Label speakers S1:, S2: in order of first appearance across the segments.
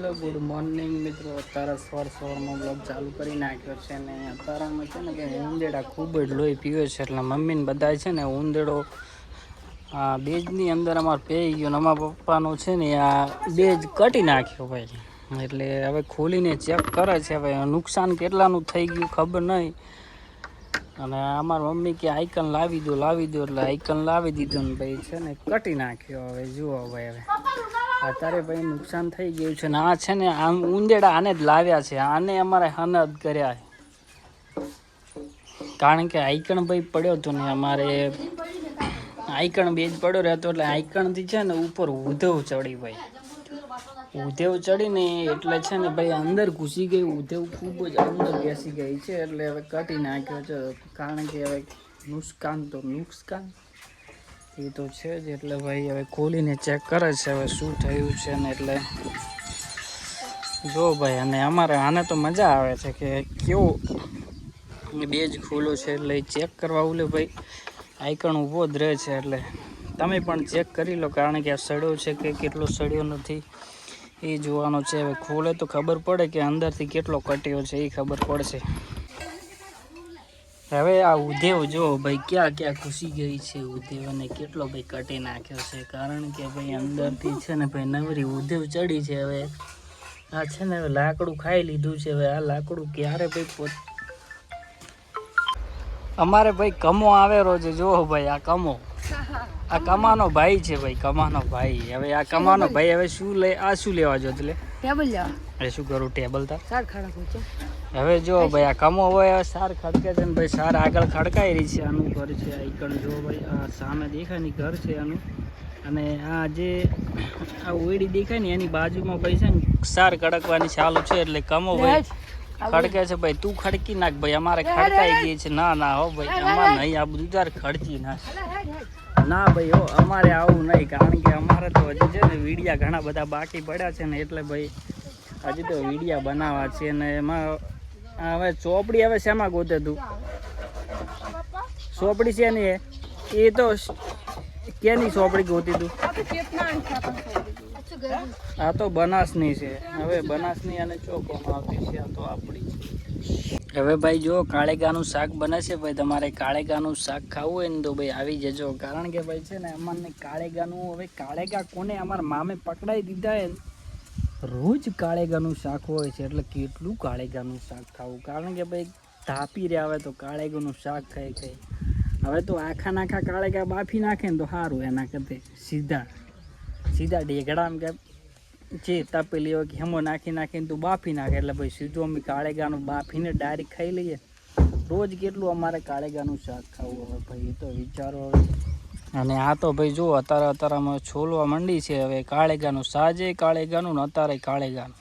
S1: Hello good morning મિત્રો. અત્યારે સવારમાં બ્લોગ ચાલુ કરી નાખ્યો છે ને અત્યારમાં છે ને કે ઉંદેડા ખૂબ જ લોહી પીવે છે એટલે મમ્મીને બધા છે ને ઉંદેડો આ બેજની અંદર અમારે પેઈ ગયો ને અમારા પપ્પાનો છે ને આ બેજ કટી નાખ્યો ભાઈ. એટલે હવે ખોલીને ચેક કરે છે. હવે નુકસાન કેટલાનું થઈ ગયું ખબર નહીં. અને અમારા મમ્મી કે આઈકન લાવી દો એટલે આઈકન લાવી દીધું ને ભાઈ છે ને કટી નાખ્યો. હવે જુઓ ભાઈ હવે અત્યારે ભાઈ નુકસાન થઈ ગયું છે ને આ છે ને આમ ઉંદેડા આને જ લાવ્યા છે. આને અમારે હનદ કર્યા કારણ કે આઈકણ ભાઈ પડ્યો હતો ને અમારે આઈકણ બેજ પડ્યો રહેતો એટલે આઈકણથી છે ને ઉપર ઉધવ ચડી ભાઈ. ઉધેવ ચડીને એટલે છે ને ભાઈ અંદર ઘૂસી ગઈ. ઉધેવ ખૂબ જ અંદર બેસી ગઈ છે એટલે હવે કટી નાખ્યો છે. કારણ કે હવે નુકસાન એ તો છે જ. એટલે ભાઈ હવે ખોલીને ચેક કરે છે હવે શું થયું છે ને. એટલે જો ભાઈ અને અમારે આને તો મજા આવે છે કે કેવો બેજ ખુલ્લો છે એટલે ચેક કરવા ઉલે ભાઈ આઈકણ ઊભો જ રહે છે. એટલે તમે પણ ચેક કરી લો કારણ કે આ સડ્યો છે કે કેટલો સડ્યો નથી એ જોવાનો છે. હવે ખોલે તો ખબર પડે કે અંદરથી કેટલો કટ્યો છે એ ખબર પડશે. હવે આ ઉધેવ જો ભાઈ ક્યાં ઘૂસી ગઈ છે ઉધેવ અને કેટલો ભાઈ કટી નાખ્યો છે. કારણ કે ભાઈ અંદરથી છે ને ભાઈ નવરી ઉધેવ ચડી છે. હવે આ છે ને હવે લાકડું ખાઈ લીધું છે. હવે આ લાકડું ક્યારે ભાઈ અમારે ભાઈ કમો આવેલો છે. જો ભાઈ આ કમો આ કમાનો ભાઈ છે ભાઈ. કમાનો ભાઈ. હવે આ કમાનો ભાઈ હવે શું લેવા જો એટલે
S2: ટેબલ લેવા
S1: એ શું કરું ટેબલ તાર
S2: સાર ખડક છે.
S1: હવે જો ભાઈ આ કમો હોય સાર ખડકે છે ને ભાઈ સાર આગળ ખડકાઈ રહી છે. આનું ઘર છે આઈકણ જો ભાઈ આ સામે દેખાય ને ઘર છે આનું. અને આ જે આ ઓયડી દેખાય ને એની બાજુમાં ભાઈ છે ને સાર ખડકવાની ચાલુ છે. એટલે કમો ભાઈ ખડકે છે ભાઈ. તું ખડકી નાખ ભાઈ અમારે ખડકાઈ ગઈ છે. ના હો ભાઈ અમારે નહીં આ બધું તાર ખડકી નાખ ના ભાઈ હો અમારે આવું નહીં. કારણ કે અમારે તો હજી છે ને વીડિયા ઘણા બધા બાકી પડ્યા છે ને એટલે ભાઈ હજી તો વીડિયા બનાવવા છે. ને એમાં હવે ચોપડી હવે શેમાં ગોતે તું ચોપડી છે ને એ તો કેની ચોપડી ગોતી તું આ તો બનાસની છે. હવે બનાસની અને ચોકોમાં આવતી છે આ તો આપણી. હવે ભાઈ જો કાળેગાનું શાક બને છે ભાઈ. તમારે કાળેગાનું શાક ખાવું હોય ને તો ભાઈ આવી જજો. કારણ કે ભાઈ છે ને અમારને કાળેગાનું હવે કાળેગા કોને અમારા મામે પકડાઈ દીધા હે રોજ કાળેગાનું શાક હોય છે. એટલે કેટલું કાળેગાનું શાક ખાવું. કારણ કે ભાઈ ધાપી રહ્યા આવે તો કાળેગાનું શાક ખાઈ હવે તો આખા કાળેગા બાફી નાખે ને તો સારું. એના કરતા સીધા ઢેગડામાં કે જે તપેલી હોય કે હેમો નાખીને તું બાફી નાખે એટલે ભાઈ સીધું અમે કાળેગાનું બાફીને ડાયરેક્ટ ખાઈ લઈએ. રોજ કેટલું અમારે કાળેગાનું શાક ખાવું હવે ભાઈ એ તો વિચારો હવે. અને આ તો ભાઈ જો અત્યારમાં છોલવા માંડી છે. હવે કાળેગાનું સાજે કાળેગાનું ને અત્યારે કાળેગાનું.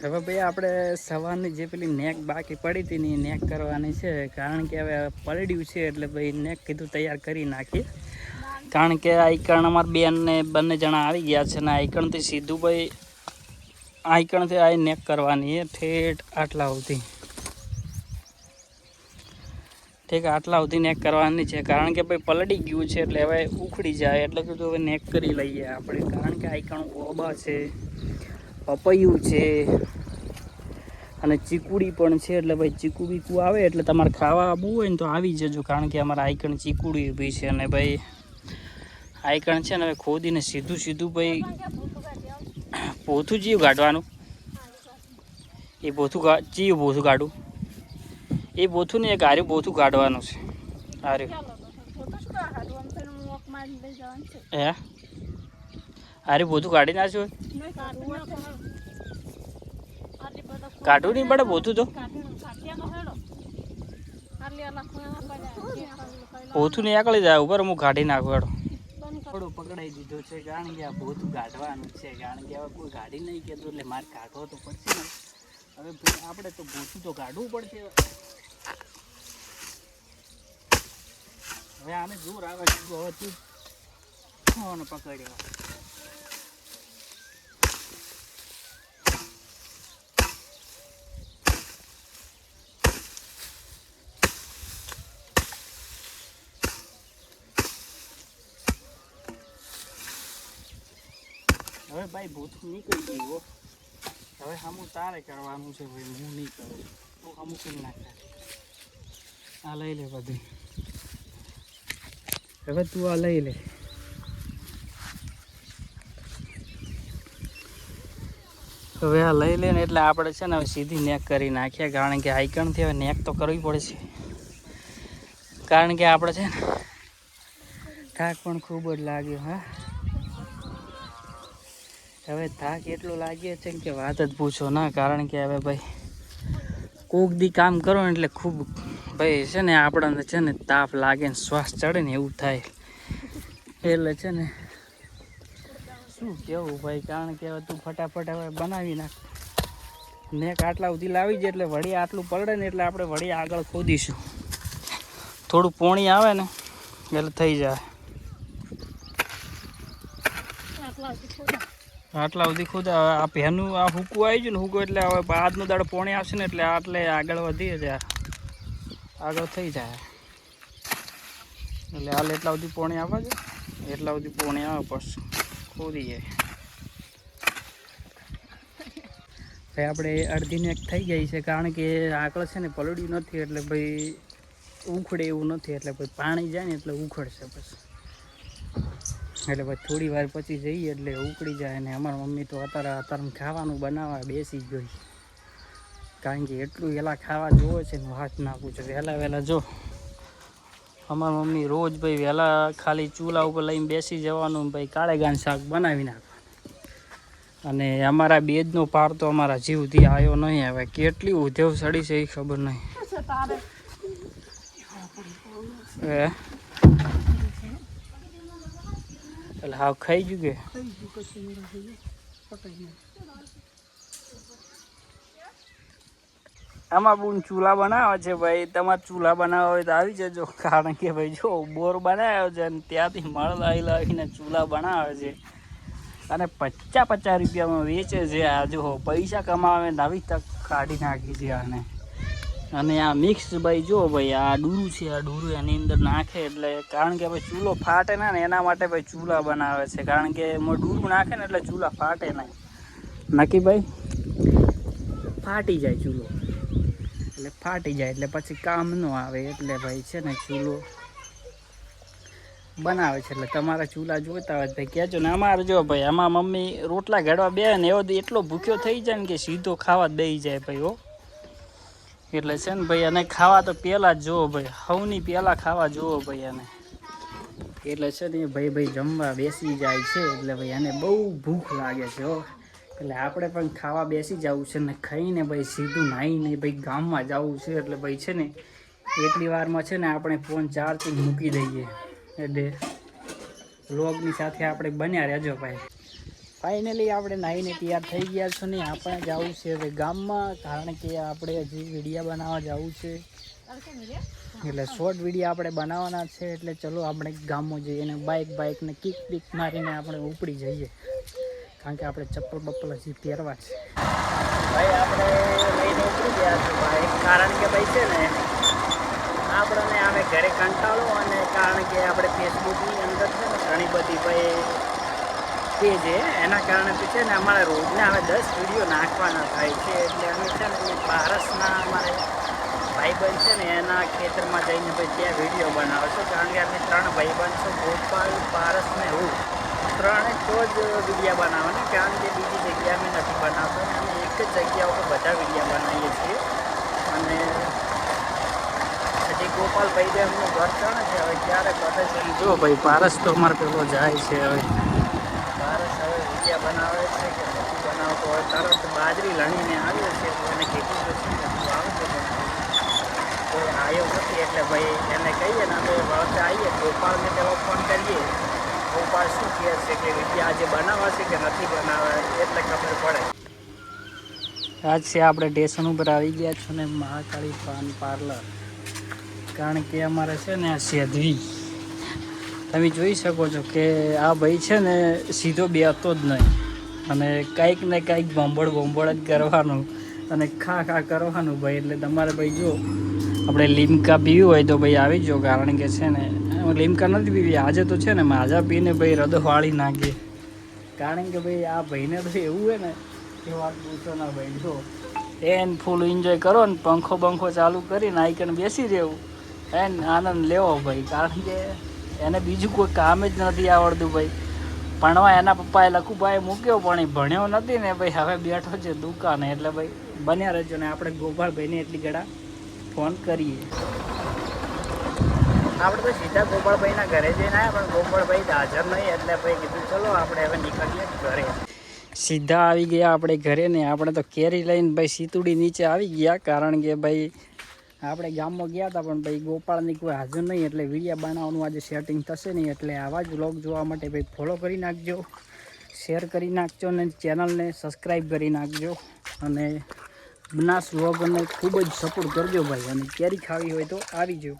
S1: હવે ભાઈ આપણે સવારની જે પેલી નેક બાકી પડી હતી ને એ નેક કરવાની છે. કારણ કે હવે પલડ્યું છે એટલે ભાઈ નેક કીધું તૈયાર કરી નાખીએ. કારણ કે આઈકણ અમારા બેન ને બંને જણા આવી ગયા છે ને આઈકણથી સીધું ભાઈ આઈકણથી આ નેક કરવાની છે ઠેઠ આટલા સુધી. ઠીક આટલા સુધી નેક કરવાની છે. કારણ કે ભાઈ પલળી ગયું છે એટલે હવે ઉખડી જાય એટલે કીધું હવે નેક કરી લઈએ આપણે. કારણ કે આઈકણ ઓબા છે પપૈયું છે અને ચીકુડી પણ છે. એટલે ભાઈ ચીકુ બીકુ આવે એટલે તમારે ખાવા આવવું હોય ને તો આવી જજો. કારણ કે અમારા આઈકણ ચીકુડી ઊભી છે. અને ભાઈ આઈકણ છે ને હવે ખોદીને સીધું ભાઈ પોથું ચીયું કાઢવાનું એ પોથું ચીયું પોથું કાઢવું એ પોથું ને એક હાર્યું પોથું કાઢવાનું છે. હાર્યું હે હાર્યું પોથું કાઢી નાખ્યું કાઢવું નહીં પડે પોથું તો પોથું નહીં આકળી જાય ઉપર હું કાઢી નાખું હેડો. થોડું પકડાઈ દીધું છે કારણ કે આ પોથું કાઢવાનું છે. કારણ કે હવે કોઈ કાઢી નહીં કહેતું એટલે મારે કાઢવો તો પડશે ને. હવે આપણે તો પોથું તો કાઢવું પડશે. હવે આને જોર આવે છે હવે તું પકડ્યો. હવે ભાઈ ભૂતું નીકળી ગયું. હવે હમું તારે કરવાનું છે ભાઈ, હું નહીં કરું. તું હમું કરી નાખે. આ લઈ લે બધું. હવે તું આ લઈ લે. હવે આ લઈ લે ને એટલે આપણે છે ને હવે સીધી નેક કરી નાખીએ, કારણ કે આઈકણથી હવે નેક તો કરવી પડશે. કારણ કે આપણે છે ને થાક પણ ખૂબ જ લાગ્યો. હા હવે થાક એટલો લાગ્યો છે કે વાત જ પૂછો ના. કારણ કે હવે ભાઈ કોક દી કામ કરો ને એટલે ખૂબ ભાઈ છે ને આપણને છે ને તાપ લાગે ને શ્વાસ ચડે ને એવું થાય. એટલે છે ને શું કેવું ભાઈ, કારણ કે હવે તું ફટાફટ હવે બનાવી નાખ. નેક આટલા સુધી લાવી જાય એટલે વળી આટલું પડે ને એટલે આપણે વળી આગળ ખોદીશું. થોડું પોણી આવે ને એટલે થઈ જાય. આટલા સુધી ખોદા. આ ભેનું આ હૂકું આવી ગયું ને, હૂકું એટલે હવે આજનો દાડો પોણી આવશે ને એટલે આટલે આગળ વધી જાય, આગળ થઈ જાય. એટલે હાલ એટલા સુધી પોણી આવવા છે, એટલા સુધી પોણી આવે પછી ખોદીએ. ભાઈ આપણે અડધી નેક થઈ ગઈ છે, કારણ કે આકળ છે ને પલળ્યું નથી એટલે ભાઈ ઉખડે એવું નથી. એટલે ભાઈ પાણી જાય ને એટલે ઉખડશે પછી. એટલે ભાઈ થોડી વાર પછી જઈએ એટલે ઉકળી જાય. ને અમારા મમ્મી તો અત્યારે ખાવાનું બનાવવા બેસી જ ગઈ, કારણ કે એટલું વહેલા ખાવા જોવે છે ને વાત ના પૂછો. વહેલા જો અમારા મમ્મી રોજ ભાઈ વહેલા ખાલી ચૂલા ઉપર લઈને બેસી જવાનું, ભાઈ કાળેગાન શાક બનાવી નાખવાનું. અને અમારા બેજનો પાર તો અમારા જીવથી આવ્યો નહીં. હવે કેટલી ઉધેવ સડી છે એ ખબર નહીં. એટલે હાવ ખાઈ ગયું કે આમાં બુન ચૂલા બનાવે છે ભાઈ. તમારે ચૂલા બનાવવા હોય તો આવી જજો, કારણ કે ભાઈ જો બોર બનાવ્યો છે અને ત્યાંથી મળ લાવીને ચૂલા બનાવે છે અને 50 રૂપિયામાં વેચે છે. આ જો પૈસા કમાવે નવી તક કાઢી નાખી છે આને. અને આ મિક્સ ભાઈ જો ભાઈ આ ડૂરું છે, આ ડૂરું એની અંદર નાખે એટલે, કારણ કે ભાઈ ચૂલો ફાટે ના ને એના માટે ભાઈ ચૂલા બનાવે છે. કારણ કે એમાં ડૂરું નાખે ને એટલે ચૂલા ફાટે ના. નક્કી ભાઈ ફાટી જાય ચૂલો, એટલે ફાટી જાય એટલે પછી કામ ન આવે. એટલે ભાઈ છે ને ચૂલો બનાવે છે. એટલે તમારા ચૂલા જોઈતા હોય ભાઈ કહેજો ને. અમારે જો ભાઈ આમાં મમ્મી રોટલા ઘડવા બે ને એવો એટલો ભૂખ્યો થઈ જાય ને કે સીધો ખાવા દઈ જાય ભાઈ. હો એટલે છે ને ભાઈ અને ખાવા તો પહેલાં જ જુઓ ભાઈ, સૌની પહેલાં ખાવા જુઓ ભાઈ એને. એટલે છે ને ભાઈ જમવા બેસી જાય છે એટલે ભાઈ એને બહુ ભૂખ લાગે છે. હો એટલે આપણે પણ ખાવા બેસી જવું છે ને ખાઈને ભાઈ સીધું નાહીને ભાઈ ગામમાં જવું છે. એટલે ભાઈ છે ને એટલી વારમાં છે ને આપણે ફોન ચાર્જિંગ મૂકી દઈએ. એટલે વ્લોગની સાથે આપણે બન્યા રહેજો ભાઈ. ફાઇનલી આપણે નાહીને તૈયાર થઈ ગયા છો ને આપણે જવું છે હવે ગામમાં, કારણ કે આપણે હજી વિડીયા બનાવવા જવું છે. એટલે શોર્ટ વિડીયો આપણે બનાવવાના છે. એટલે ચલો આપણે ગામમાં જઈએ અને બાઇકને કિક મારીને આપણે ઉપડી જઈએ, કારણ કે આપણે ચપ્પલ બપ્પલ હજી પહેરવા છે. ભાઈ આપણે લઈને ઉપડી ગયા છે ભાઈ, કારણ કે ભાઈ છે ને આપણને આવે ઘરે કંટાળો. અને કારણ કે આપણે ફેસબુકની અંદર છે ને ઘણી બધી ભાઈ પેજ છે, એના કારણે છે ને અમારે રોજના હવે 10 વિડીયો નાખવાના થાય છે. એટલે અમે છે ને પારસના અમારે ભાઈબંધ છે ને એના ખેતરમાં જઈને ભાઈ ત્યાં વિડીયો બનાવે છે. કારણ કે અમે 3 ભાઈબંધ છો, ગોપાલ, પારસ ને હું, 3 તો જ વિડીયા બનાવવાના. કારણ કે બીજી જગ્યાએ અમે નથી બનાવતા, અમે એક જ જગ્યા ઉપર બધા વિડીયા બનાવીએ છીએ. અને હજી ગોપાલ ભાઈ બી એમનું ઘર ચાલે છે, હવે ક્યારે કરે છે જો ભાઈ. પારસ તો અમારે પેલો જાય છે. હવે પારસ હવે વિડીયા બનાવે છે કે નથી બનાવતો. હવે તરત બાજરી લણીને આવ્યો છે તો એને કીધું તો છે કે તું આવે છે કોઈ આવ્યો નથી. એટલે ભાઈ એને કહીએ ને અમે વળતે આવીએ, ગોપાલને પેલો ફોન કરીએ. ગોપાલ શું કહે છે કે વિડીયા આજે બનાવવા છે કે નથી બનાવવા, એટલે ખબર પડે. આજ છે આપણે સ્ટેશન ઉપર આવી ગયા છો ને મહાકાળી પાન પાર્લર. કારણ કે અમારે છે ને આ સેધવી તમે જોઈ શકો છો કે આ ભાઈ છે ને સીધો બેસતો જ નહીં, અને કંઈક ને કંઈક બોંબળ જ કરવાનું અને ખા કરવાનું ભાઈ. એટલે તમારે ભાઈ જો આપણે લીમકા પીવી હોય તો ભાઈ આવી જાઓ, કારણ કે છે ને લીમકા નથી પીવી આજે તો છે ને માજા પીને ભાઈ હૃદય વાળી નાખીએ. કારણ કે ભાઈ આ ભાઈને તો એવું હોય ને કે વાત પૂછો ના ભાઈ. જો એને ફૂલ એન્જોય કરો ને પંખો બંખો ચાલુ કરીને આઈકન બેસી રહેવું એને આનંદ લેવો ભાઈ. કારણ કે એને બીજું કોઈ કામ જ નથી આવડતું ભાઈ. ભણવા એના પપ્પાએ લખુભાઈ મૂક્યો પણ એ ભણ્યો નથી ને ભાઈ. હવે બેઠો છે દુકાને. એટલે ભાઈ બન્યા રહેજો ને આપણે ગોપાલભાઈને એટલી ઘડા ફોન કરીએ. આપણે તો સીધા ગોપાલભાઈના ઘરે જઈને આવ્યા પણ ગોપાલભાઈ હાજર નહીં એટલે ભાઈ કીધું ચલો આપણે હવે નીકળીએ ઘરે. સીધા આવી ગયા આપણે ઘરે ને. આપણે તો કેરી લઈને ભાઈ સીતુડી નીચે આવી ગયા. કારણ કે ભાઈ આપણે ગામમાં ગયા હતા પણ ભાઈ ગોપાળની કોઈ હાજર નહીં એટલે વિડીયો બનાવવાનું આજે સેટિંગ થશે નહીં. એટલે આવા જ વ્લોગ જોવા માટે ભાઈ ફોલો કરી નાખજો, શેર કરી નાખજો અને ચેનલને સબસ્ક્રાઈબ કરી નાખજો. અને બનાસ વ્લોગને ખૂબ જ સપોર્ટ કરજો ભાઈ. અને કેરી ખાવી હોય તો આવી જાઓ.